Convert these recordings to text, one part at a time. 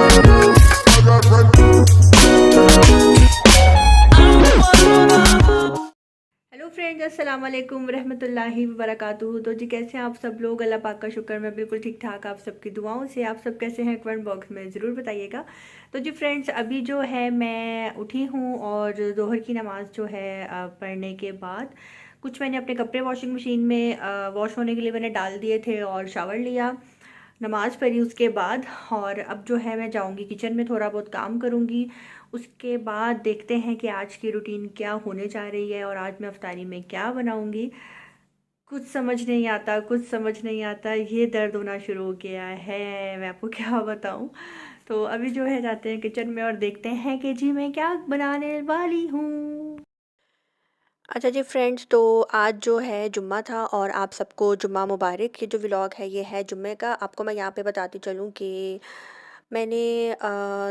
Hello friends, अस्सलाम वालेकुम रहमतुल्लाहि व बरकातुहू। तो जी कैसे हैं आप सब लोग? अल्लाह पाक का शुक्र, मैं बिल्कुल ठीक ठाक। आप सबकी दुआओं से आप सब कैसे हैं कमेंट बॉक्स में ज़रूर बताइएगा। तो जी फ्रेंड्स, अभी जो है मैं उठी हूँ और ज़ोहर की नमाज़ जो है पढ़ने के बाद कुछ मैंने अपने कपड़े वॉशिंग मशीन में वॉश होने के लिए मैंने डाल दिए थे और शावर लिया, नमाज़ पढ़ी उसके बाद। और अब जो है मैं जाऊंगी किचन में, थोड़ा बहुत काम करूंगी। उसके बाद देखते हैं कि आज की रूटीन क्या होने जा रही है और आज मैं अफ्तारी में क्या बनाऊंगी। कुछ समझ नहीं आता, कुछ समझ नहीं आता, ये दर्द होना शुरू हो गया है, मैं आपको क्या बताऊं। तो अभी जो है जाते हैं किचन में और देखते हैं कि जी मैं क्या बनाने वाली हूँ। अच्छा जी फ्रेंड्स, तो आज जो है जुम्मा था और आप सबको जुम्मा मुबारक। ये जो व्लॉग है ये है जुम्मे का। आपको मैं यहाँ पे बताती चलूँ कि मैंने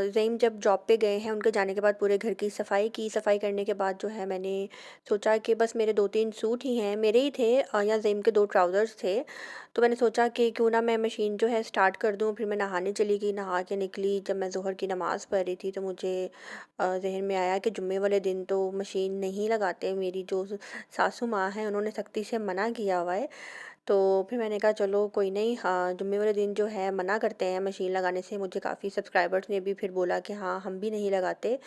ज़ईम जब जॉब पे गए हैं, उनके जाने के बाद पूरे घर की सफाई की। सफाई करने के बाद जो है मैंने सोचा कि बस मेरे 2-3 सूट ही हैं, मेरे ही थे, या ज़ईम के 2 ट्राउज़र्स थे। तो मैंने सोचा कि क्यों ना मैं मशीन जो है स्टार्ट कर दूँ। फिर मैं नहाने चली गई, नहा के निकली। जब मैं ज़ोहर की नमाज़ पढ़ रही थी तो मुझे ज़हन में आया कि जुम्मे वाले दिन तो मशीन नहीं लगाते। मेरी जो सासू माँ हैं उन्होंने सख्ती से मना किया हुआ है। तो फिर मैंने कहा चलो कोई नहीं, हाँ जुम्मे वाले दिन जो है मना करते हैं मशीन लगाने से। मुझे काफ़ी सब्सक्राइबर्स ने भी फिर बोला कि हाँ हम भी नहीं लगाते।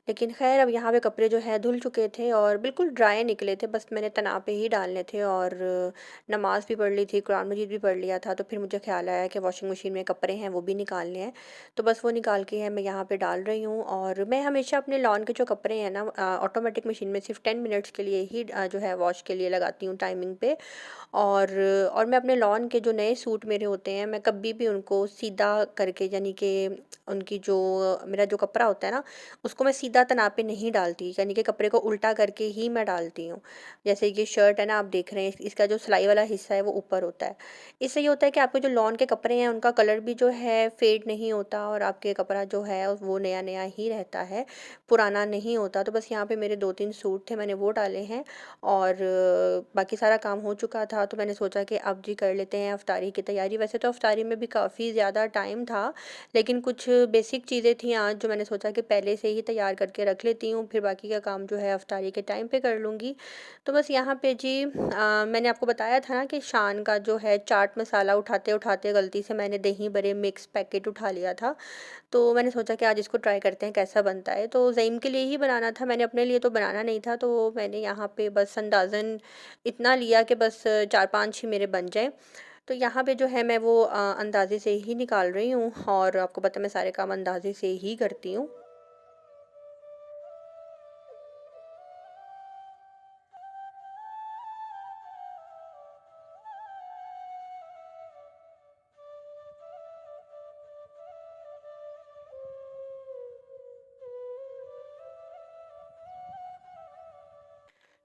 लेकिन खैर अब यहाँ पे कपड़े जो है धुल चुके थे और बिल्कुल ड्राई निकले थे, बस मैंने तनाव पे ही डालने थे। और नमाज़ भी पढ़ ली थी, कुरान मजीद भी पढ़ लिया था। तो फिर मुझे ख्याल आया कि वॉशिंग मशीन में कपड़े हैं वो भी निकालने हैं। तो बस वो निकाल के है मैं यहाँ पे डाल रही हूँ। और मैं हमेशा अपने लॉन के जो कपड़े हैं ना ऑटोमेटिक मशीन में सिर्फ 10 मिनट्स के लिए ही जो है वॉश के लिए लगाती हूँ टाइमिंग पे। और मैं अपने लॉन के जो नए सूट मेरे होते हैं, मैं कभी भी उनको सीधा करके, यानी कि उनकी जो मेरा जो कपड़ा होता है ना उसको मैं सीधा तनाव पे नहीं डालती, यानी कि कपड़े को उल्टा करके ही मैं डालती हूँ। जैसे ये शर्ट है ना, आप देख रहे हैं, इसका जो सिलाई वाला हिस्सा है वो ऊपर होता है। इससे ये होता है कि आपके जो लॉन के कपड़े हैं उनका कलर भी जो है फेड नहीं होता और आपके कपड़ा जो है वो नया नया ही रहता है, पुराना नहीं होता। तो बस यहाँ पे मेरे 2-3 सूट थे, मैंने वो डाले हैं। और बाकी सारा काम हो चुका था तो मैंने सोचा कि अब जी कर लेते हैं अफ्तारी की तैयारी। वैसे तो अफ्तारी में भी काफ़ी ज़्यादा टाइम था, लेकिन कुछ बेसिक चीज़ें थी आज जो मैंने सोचा कि पहले से ही तैयार करके रख लेती हूँ, फिर बाकी का काम जो है अफ्तारी के टाइम पे कर लूँगी। तो बस यहाँ पे जी मैंने आपको बताया था ना कि शान का जो है चाट मसाला उठाते उठाते गलती से मैंने दही बड़े मिक्स पैकेट उठा लिया था। तो मैंने सोचा कि आज इसको ट्राई करते हैं कैसा बनता है। तो ज़ईम के लिए ही बनाना था, मैंने अपने लिए तो बनाना नहीं था। तो मैंने यहाँ पे बस अंदाज़न इतना लिया कि बस 4-5 ही मेरे बन जाए। तो यहाँ पे जो है मैं वो अंदाज़े से ही निकाल रही हूँ और आपको पता है मैं सारे काम अंदाज़े से ही करती हूँ।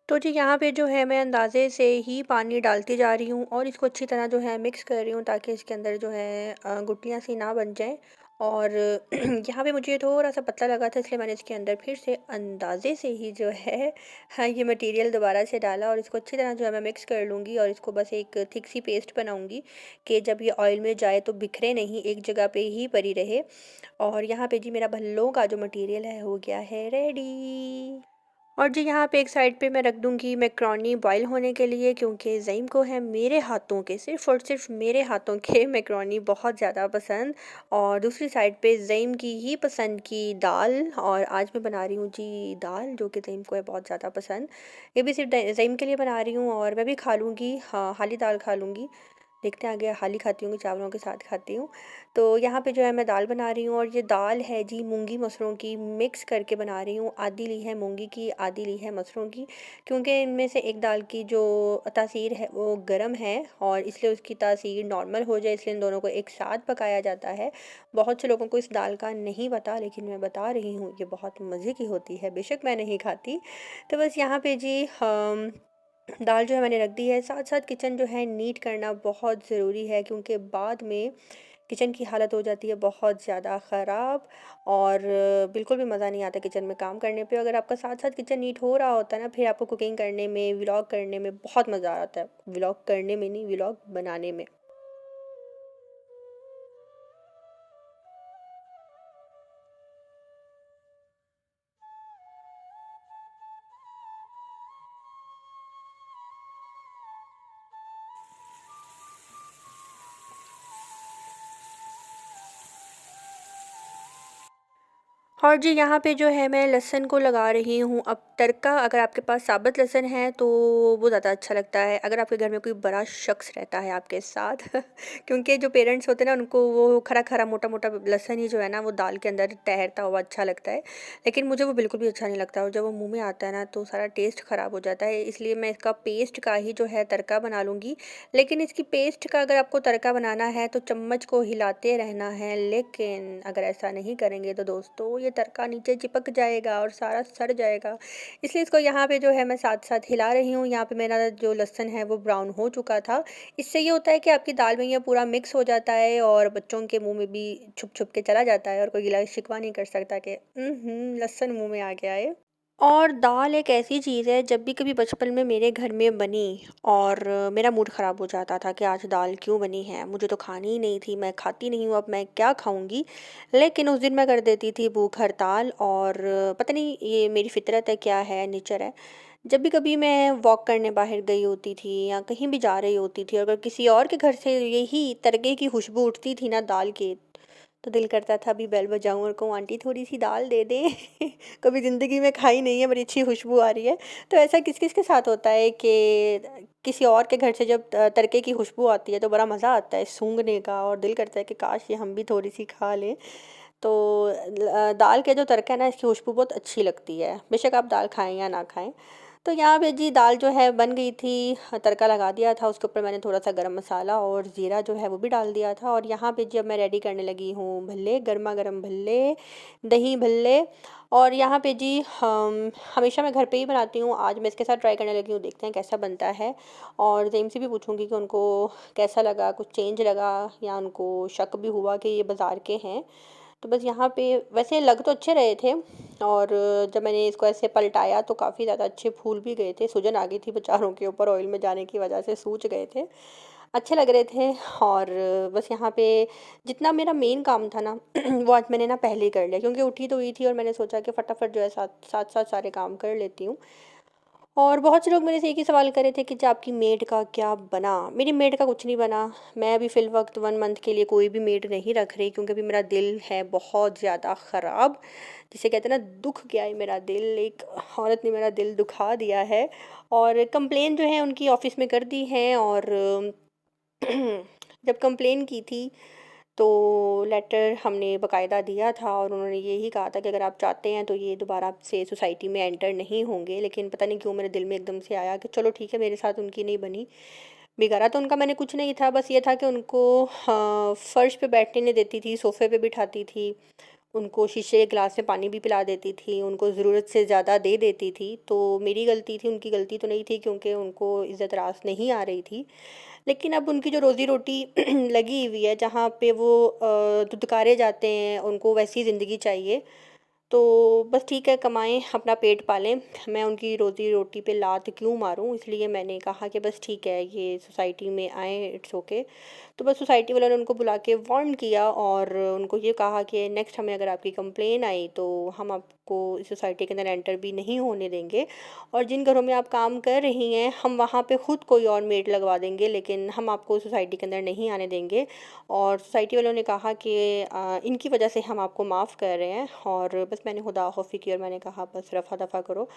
तो जी यहाँ पे जो है मैं अंदाज़े से ही पानी डालती जा रही हूँ और इसको अच्छी तरह जो है मिक्स कर रही हूँ ताकि इसके अंदर जो है गुठलियाँ सी ना बन जाए। और यहाँ पे मुझे थोड़ा सा पतला लगा था, इसलिए मैंने इसके अंदर फिर से अंदाज़े से ही जो है हाँ ये मटेरियल दोबारा से डाला और इसको अच्छी तरह जो है मैं मिक्स कर लूँगी। और इसको बस एक थिक सी पेस्ट बनाऊँगी कि जब ये ऑयल में जाए तो बिखरे नहीं, एक जगह पे ही पड़ी रहे। और यहाँ पे जी मेरा भल्लों का जो मटेरियल है हो गया है रेडी। और जी यहाँ पे एक साइड पे मैं रख दूँगी मैक्रोनी बॉईल होने के लिए, क्योंकि ज़ईम को है मेरे हाथों के, सिर्फ़ और सिर्फ मेरे हाथों के मैक्रोनी बहुत ज़्यादा पसंद। और दूसरी साइड पे ज़ईम की ही पसंद की दाल, और आज मैं बना रही हूँ जी दाल जो कि ज़ईम को है बहुत ज़्यादा पसंद। ये भी सिर्फ ज़ईम के लिए बना रही हूँ और मैं भी खा लूँगी, हाँ हाली दाल खा लूँगी। देखते हैं आगे हाली खाती हूँ कि चावलों के साथ खाती हूँ। तो यहाँ पे जो है मैं दाल बना रही हूँ और ये दाल है जी मूंगी मसरों की मिक्स करके बना रही हूँ। आधी ली है मूंगी की, आधी ली है मसरों की, क्योंकि इनमें से एक दाल की जो तासीर है वो गर्म है और इसलिए उसकी तासीर नॉर्मल हो जाए, इसलिए इन दोनों को एक साथ पकाया जाता है। बहुत से लोगों को इस दाल का नहीं पता, लेकिन मैं बता रही हूँ ये बहुत मज़े की होती है, बेशक मैं नहीं खाती। तो बस यहाँ पे जी दाल जो है मैंने रख दी है। साथ साथ किचन जो है नीट करना बहुत ज़रूरी है, क्योंकि बाद में किचन की हालत हो जाती है बहुत ज़्यादा ख़राब और बिल्कुल भी मज़ा नहीं आता किचन में काम करने पे। अगर आपका साथ साथ किचन नीट हो रहा होता है ना, फिर आपको कुकिंग करने में, व्लॉग करने में बहुत मज़ा आता है। व्लॉग करने में नहीं, व्लॉग बनाने में। और जी यहाँ पे जो है मैं लहसुन को लगा रही हूँ अब तड़का। अगर आपके पास साबुत लहसुन है तो वो ज़्यादा अच्छा लगता है, अगर आपके घर में कोई बड़ा शख्स रहता है आपके साथ क्योंकि जो पेरेंट्स होते हैं ना उनको वो खरा खरा मोटा मोटा लहसुन ही जो है ना वो दाल के अंदर तैरता हुआ अच्छा लगता है, लेकिन मुझे वो बिल्कुल भी अच्छा नहीं लगता और जब वो मुँह में आता है ना तो सारा टेस्ट ख़राब हो जाता है। इसलिए मैं इसका पेस्ट का ही जो है तड़का बना लूँगी। लेकिन इसकी पेस्ट का अगर आपको तड़का बनाना है तो चम्मच को हिलाते रहना है, लेकिन अगर ऐसा नहीं करेंगे तो दोस्तों ये तड़का नीचे चिपक जाएगा और सारा सड़ जाएगा। इसलिए इसको यहाँ पे जो है मैं साथ साथ हिला रही हूँ। यहाँ पे मेरा जो लहसुन है वो ब्राउन हो चुका था। इससे ये होता है कि आपकी दाल में ये पूरा मिक्स हो जाता है और बच्चों के मुंह में भी छुप छुप के चला जाता है और कोई गिला शिकवा नहीं कर सकता कि लहसुन मुंह में आ गया है। और दाल एक ऐसी चीज़ है, जब भी कभी बचपन में मेरे घर में बनी और मेरा मूड ख़राब हो जाता था कि आज दाल क्यों बनी है, मुझे तो खानी ही नहीं थी, मैं खाती नहीं हूँ, अब मैं क्या खाऊंगी। लेकिन उस दिन मैं कर देती थी भूख हड़ताल और पता नहीं ये मेरी फितरत है क्या है, नेचर है। जब भी कभी मैं वॉक करने बाहर गई होती थी या कहीं भी जा रही होती थी, अगर किसी और के घर से यही तड़के की खुशबू उठती थी ना दाल की, तो दिल करता था अभी बेल बजाऊं और कहूँ आंटी थोड़ी सी दाल दे दें कभी ज़िंदगी में खाई नहीं है, बड़ी अच्छी खुशबू आ रही है। तो ऐसा किस किस के साथ होता है कि किसी और के घर से जब तड़के की खुशबू आती है तो बड़ा मज़ा आता है सूंघने का और दिल करता है कि काश ये हम भी थोड़ी सी खा लें। तो दाल के जो तड़का है ना इसकी खुशबू बहुत अच्छी लगती है, बेशक आप दाल खाएं या ना खाएं। तो यहाँ पे जी दाल जो है बन गई थी, तड़का लगा दिया था, उसके ऊपर मैंने थोड़ा सा गरम मसाला और ज़ीरा जो है वो भी डाल दिया था। और यहाँ पे जब मैं रेडी करने लगी हूँ भल्ले, गर्मा गर्म भल्ले, दही भल्ले। और यहाँ पे जी हम हमेशा मैं घर पे ही बनाती हूँ, आज मैं इसके साथ ट्राई करने लगी हूँ, देखते हैं कैसा बनता है। और जेम से भी पूछूंगी कि उनको कैसा लगा, कुछ चेंज लगा या उनको शक भी हुआ कि ये बाज़ार के हैं। तो बस यहाँ पे वैसे लग तो अच्छे रहे थे और जब मैंने इसको ऐसे पलटाया तो काफ़ी ज़्यादा अच्छे फूल भी गए थे, सूजन आ गई थी बेचारों के ऊपर, ऑयल में जाने की वजह से सूज गए थे, अच्छे लग रहे थे। और बस यहाँ पे जितना मेरा मेन काम था ना वो आज मैंने ना पहले ही कर लिया, क्योंकि उठी तो हुई थी और मैंने सोचा कि फटाफट जो है साथ साथ साथ सारे काम कर लेती हूँ। और बहुत से लोग मेरे से एक ही सवाल कर रहे थे कि जो आपकी मेड का क्या बना। मेरी मेड का कुछ नहीं बना। मैं अभी फ़िल वक्त 1 मंथ के लिए कोई भी मेड नहीं रख रही, क्योंकि अभी मेरा दिल है बहुत ज़्यादा ख़राब, जिसे कहते हैं ना दुख गया है मेरा दिल, एक औरत ने मेरा दिल दुखा दिया है। और कंप्लेन जो है उनकी ऑफ़िस में कर दी है। और जब कंप्लेन की थी तो लेटर हमने बकायदा दिया था और उन्होंने यही कहा था कि अगर आप चाहते हैं तो ये दोबारा से सोसाइटी में एंटर नहीं होंगे। लेकिन पता नहीं क्यों मेरे दिल में एकदम से आया कि चलो ठीक है, मेरे साथ उनकी नहीं बनी। बिगाड़ा तो उनका मैंने कुछ नहीं था, बस ये था कि उनको फर्श पे बैठने नहीं देती थी, सोफ़े पे बिठाती थी, उनको शीशे के गिलास में पानी भी पिला देती थी, उनको ज़रूरत से ज़्यादा दे देती थी। तो मेरी गलती थी, उनकी गलती तो नहीं थी, क्योंकि उनको इज़्ज़त रास नहीं आ रही थी। लेकिन अब उनकी जो रोज़ी रोटी लगी हुई है, जहाँ पे वो दुत्कारे जाते हैं, उनको वैसी ज़िंदगी चाहिए। तो बस ठीक है, कमाएँ अपना पेट पालें, मैं उनकी रोज़ी रोटी पे लात क्यों मारूं। इसलिए मैंने कहा कि बस ठीक है, ये सोसाइटी में आए, इट्स ओके। तो बस सोसाइटी वालों ने उनको बुला के वार्न किया और उनको ये कहा कि नेक्स्ट हमें अगर आपकी कंप्लेन आई तो हम आपको इस सोसाइटी के अंदर एंटर भी नहीं होने देंगे। और जिन घरों में आप काम कर रही हैं हम वहाँ पे ख़ुद कोई और मेड लगवा देंगे, लेकिन हम आपको सोसाइटी के अंदर नहीं आने देंगे। और सोसाइटी वालों ने कहा कि इनकी वजह से हम आपको माफ़ कर रहे हैं। और बस मैंने खुदा खौफी की और मैंने कहा बस रफ़ा दफ़ा करो।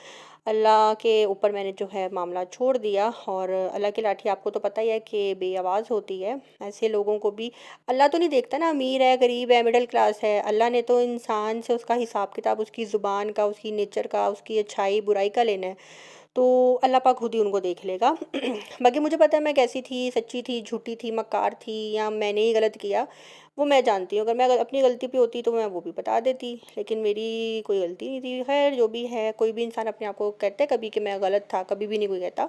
अल्लाह के ऊपर मैंने जो है मामला छोड़ दिया। और अल्लाह की लाठी आपको तो पता ही है कि बेआवाज़ होती है, ऐसे लोगों को भी अल्लाह तो नहीं देखता ना, अमीर है, गरीब है, मिडिल क्लास है, अल्लाह ने तो इंसान से उसका हिसाब किताब, उसकी ज़ुबान का, उसकी नेचर का, उसकी अच्छाई बुराई का लेना है। तो अल्लाह पाक खुद ही उनको देख लेगा। बाकी मुझे पता है मैं कैसी थी, सच्ची थी, झूठी थी, मक्कार थी, या मैंने ही गलत किया, वो मैं जानती हूँ। अगर मैं अपनी गलती पे होती तो मैं वो भी बता देती, लेकिन मेरी कोई गलती नहीं थी। खैर जो भी है, कोई भी इंसान अपने आप को कहते है कभी कि मैं गलत था, कभी भी नहीं कोई कहता।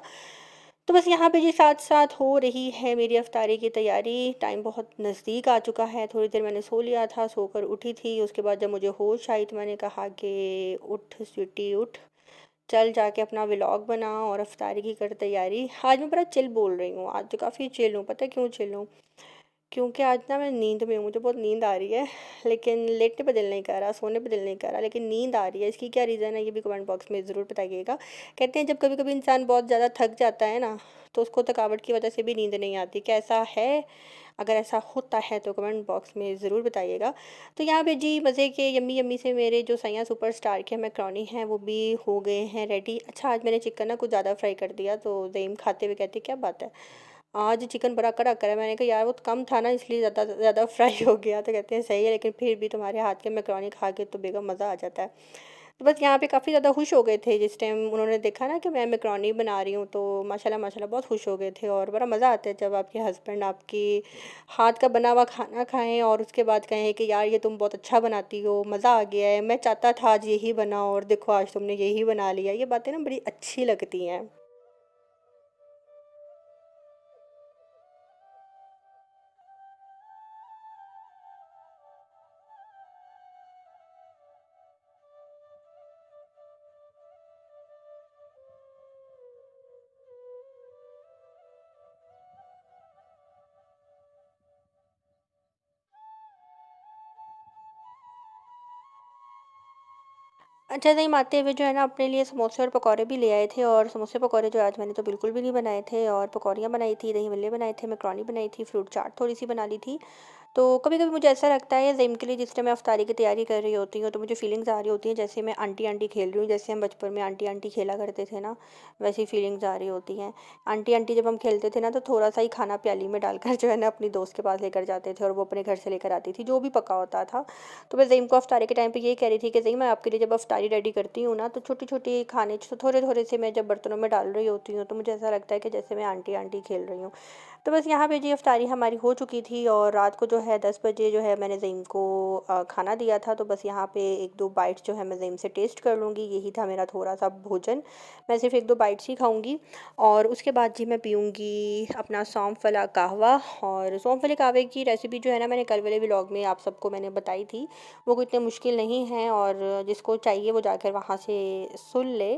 तो बस यहाँ पे जी साथ साथ हो रही है मेरी अफ्तारी की तैयारी। टाइम बहुत नज़दीक आ चुका है, थोड़ी देर मैंने सो लिया था, सोकर उठी थी, उसके बाद जब मुझे होश आई तो मैंने कहा कि उठ स्वीटी उठ, चल जाके अपना व्लॉग बना और अफ्तारी की कर तैयारी। आज मैं बड़ा चिल बोल रही हूँ, आज तो काफ़ी चिल हूँ। पता है क्यों चिल हूँ? क्योंकि आज ना मैं नींद में हूँ, मुझे बहुत नींद आ रही है, लेकिन लेटने पे दिल नहीं कर रहा, सोने पे दिल नहीं कर रहा, लेकिन नींद आ रही है। इसकी क्या रीज़न है ये भी कमेंट बॉक्स में ज़रूर बताइएगा। कहते हैं जब कभी कभी इंसान बहुत ज़्यादा थक जाता है ना, तो उसको थकावट की वजह से भी नींद नहीं आती। कैसा है अगर ऐसा होता है तो कमेंट बॉक्स में ज़रूर बताइएगा। तो यहाँ पे जी मज़े के यम्मी यम्मी से मेरे जो सैयां सुपरस्टार के मैकरोनी हैं वो भी हो गए हैं रेडी। अच्छा, आज मैंने चिकन ना कुछ ज़्यादा फ्राई कर दिया, तो ज़ईम खाते हुए कहती क्या बात है, आज चिकन बड़ा कड़ा करा है। मैंने कहा यार वो तो कम था ना, इसलिए ज़्यादा ज़्यादा फ्राई हो गया। तो कहते हैं सही है, लेकिन फिर भी तुम्हारे हाथ के मैकरोनी खा के तो बेगम मज़ा आ जाता है। तो बस यहाँ पे काफ़ी ज़्यादा खुश हो गए थे जिस टाइम उन्होंने देखा ना कि मैं मैकरोनी बना रही हूँ, तो माशाल्लाह माशाल्लाह बहुत खुश हो गए थे। और बड़ा मज़ा आता है जब आपके हस्बैंड आपकी हाथ का बना हुआ खाना खाएं और उसके बाद कहें कि यार ये तुम बहुत अच्छा बनाती हो, मज़ा आ गया है, मैं चाहता था आज यही बनाओ और देखो आज तुमने यही बना लिया। ये बातें ना बड़ी अच्छी लगती हैं। अच्छा, नहीं आते हुए जो है ना अपने लिए समोसे और पकौड़े भी ले आए थे। और समोसे पकौड़े जो आज मैंने तो बिल्कुल भी नहीं बनाए थे, और पकौड़ियाँ बनाई थी, दही भल्ले बनाए थे, मैकरोनी बनाई थी, फ्रूट चाट थोड़ी सी बना ली थी। तो कभी कभी मुझे ऐसा लगता है ज़िम के लिए जिस टाइम मैं अफ्तारी की तैयारी कर रही होती हूँ, तो मुझे फीलिंग्स आ रही होती हैं जैसे मैं आंटी आंटी खेल रही हूँ, जैसे हम बचपन में आंटी आंटी खेला करते थे ना, वैसी फीलिंग्स आ रही होती हैं। आंटी आंटी जब हम खेलते थे ना, तो थोड़ा सा ही खाना प्याली में डालकर जो है ना अपनी दोस्त के पास लेकर जाते थे, और वो अपने घर से लेकर आती थी जो भी पका होता था। तो मैं ज़ईम को अफ्तारी के टाइम पे यही कह रही थी कि ज़ईम मैं आपके लिए जब अफ्तारी रेडी करती हूँ ना, तो छोटी छोटी खाने थोड़े थोड़े से मैं जब बर्तनों में डाल रही होती हूँ, तो मुझे ऐसा लगता है कि जैसे मैं आंटी आंटी खेल रही हूँ। तो बस यहाँ पे जी अफ्तारी हमारी हो चुकी थी, और रात को जो है 10 बजे जो है मैंने ज़ईम को खाना दिया था। तो बस यहाँ पे एक दो बाइट्स जो है मैं ज़ईम से टेस्ट कर लूँगी, यही था मेरा थोड़ा सा भोजन। मैं सिर्फ एक दो बाइट्स ही खाऊँगी, और उसके बाद जी मैं पीऊँगी अपना सौंफ वाला कहवा। और सौंफ वाले कहवे की रेसिपी जो है ना, मैंने कल वाले व्लॉग में आप सबको मैंने बताई थी। वो कोई इतने मुश्किल नहीं है, और जिसको चाहिए वो जाकर वहाँ से सुन ले,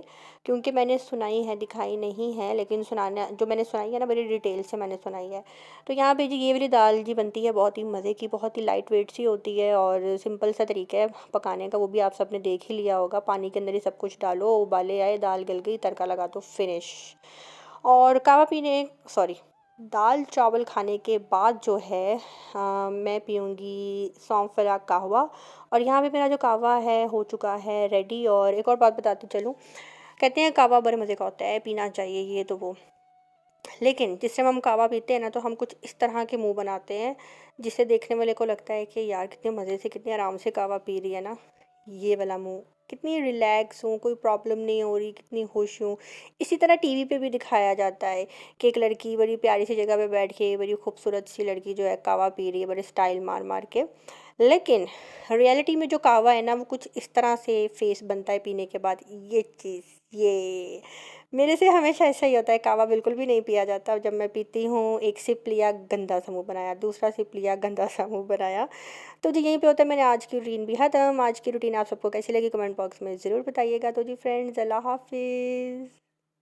क्योंकि मैंने सुनाई है, दिखाई नहीं है, लेकिन सुनाना जो मैंने सुनाई है ना बड़ी डिटेल से मैंने सुनाई है। तो यहाँ पे जी ये वाली दाल जी बनती है बहुत ही मज़े की, बहुत ही लाइट वेट सी होती है, और सिंपल सा तरीका है पकाने का, वो भी आप सबने देख ही लिया होगा। पानी के अंदर ही सब कुछ डालो, उबाले आए, दाल गल गई, तड़का लगा दो, फिनिश। और कावा पीने सॉरी दाल चावल खाने के बाद जो है मैं पीऊँगी सौंफ वाला कहवा। और यहाँ पे मेरा जो कहवा है हो चुका है रेडी। और एक और बात बताती चलूँ, कहते हैं कहवा बड़े मज़े का होता है, पीना चाहिए ये तो वो, लेकिन जिस टाइम हम कहवा पीते हैं ना, तो हम कुछ इस तरह के मुंह बनाते हैं जिससे देखने वाले को लगता है कि यार कितने मज़े से कितने आराम से कहवा पी रही है ना, ये वाला मुंह, कितनी रिलैक्स हूँ, कोई प्रॉब्लम नहीं हो रही, कितनी खुश हूँ। इसी तरह टीवी पे भी दिखाया जाता है कि एक लड़की बड़ी प्यारी सी जगह पे बैठ के, बड़ी खूबसूरत सी लड़की जो है कहवा पी रही है बड़े स्टाइल मार मार के। लेकिन रियलिटी में जो कहवा है ना, वो कुछ इस तरह से फेस बनता है पीने के बाद, ये चीज़ ये मेरे से हमेशा ऐसा ही होता है। कहवा बिल्कुल भी नहीं पिया जाता। जब मैं पीती हूँ, एक सिप लिया गंदा सा मुँह बनाया, दूसरा सिप लिया गंदा सा मुँह बनाया। तो जी यहीं पे होता है मैंने आज की रूटीन भी ख़त्म। आज की रूटीन आप सबको कैसी लगी कमेंट बॉक्स में ज़रूर बताइएगा। तो जी फ्रेंड्स, अल्लाह हाफ़िज़।